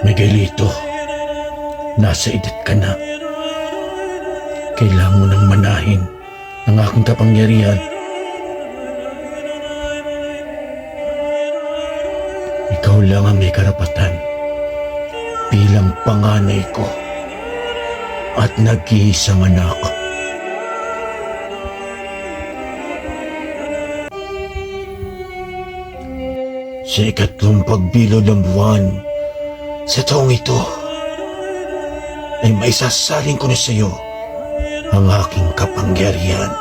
Miguelito, nasa edad ka na. Kailangan mo nang manahin ang aking kapangyarihan. Ikaw lang ang may karapatan bilang panganay ko at nag-iisang anak. Sa ikatlong pagbilog ng buwan sa taong ito, ay maisasaling ko na sa iyo ang aking kapangyarihan.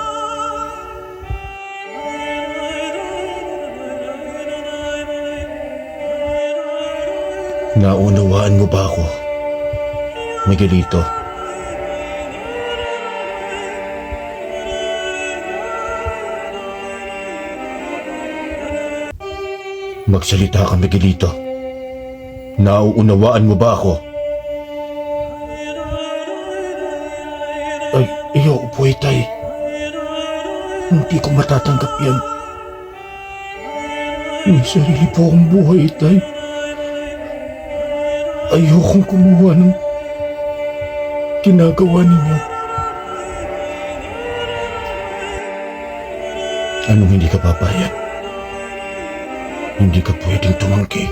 Naunawaan mo ba ako, Miguelito? Magsalita ka, Miguelito. Nauunawaan mo ba ako? Ay, iyo po, Itay. Hindi ko matatanggap yan. May sarili po akong buhay, Itay. Ayokong kumuha ng ginagawa ninyo. Anong hindi ka papayag? Hindi ka pwedeng tumanggi.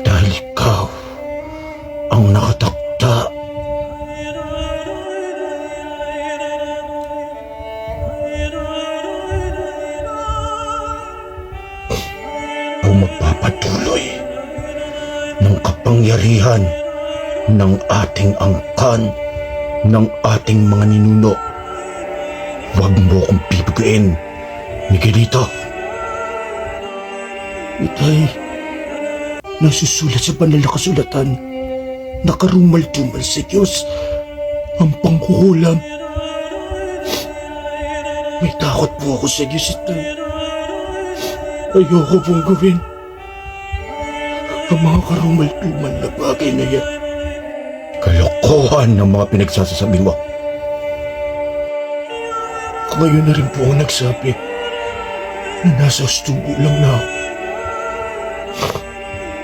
Dahil ikaw ang nakatakda. Ang magpapatuloy ng kapangyarihan ng ating angkan, ng ating mga ninuno. Huwag mo akong bibiguin, Miguelito. Itay, nasusulat sa banal na kasulatan, nakarumal-dumal sa Diyos ang pangkukulam. May takot po ako sa Diyos, Itay. Ayoko pong gawin ang mga karumal-dumal na bagay na yan. Kalokohan ng mga pinagsasasabi mo. Ngayon na rin po ako nagsabi na nasa ustubo lang na ako.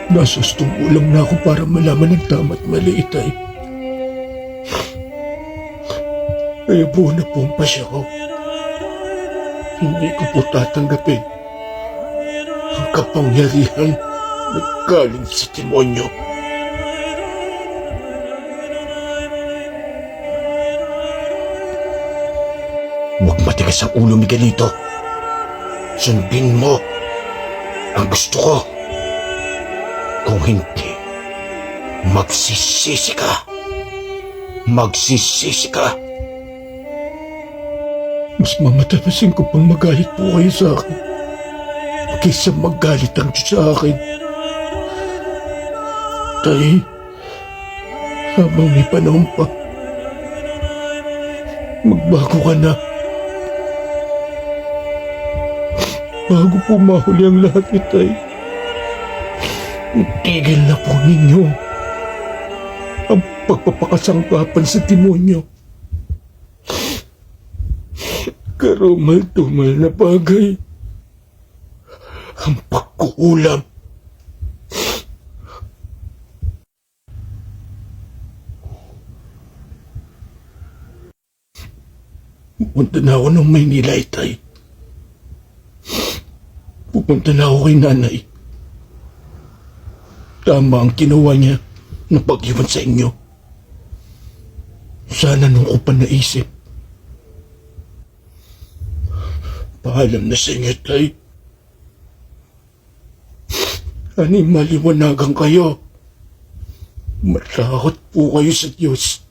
Nasa ustubo lang na ako para malaman ang tama at mali, Itay. Kaya buo na po ang pasya ko. Hindi ko po tatanggapin ang kapangyarihan na galing sa demonyo. Huwag matigas ang ulo, Miguelito. Sundin mo ang gusto ko. Kung hindi, magsisisi ka. Magsisisi ka. Mas mamatalasin ko pang magalit po kayo sa akin kaysa magalit ang Diyos sa akin. Tay, habang may panahon pa, magbago ka na. Bago po mahuli ang lahat, Itay. Itigil na po ninyo ang pagpapakasangkapan sa demonyo. Karumal-tumal na bagay ang pagkukulam. Pupunta na ako ng Maynila, Itay. Pupunta na ako kay Nanay. Tama ang ginawa niya ng pag-iwan sa inyo. Sana nung ko pa naisip. Paalam na sa inyo, Tay. Ani maliwanagan kayo. Matakot po kayo sa Diyos.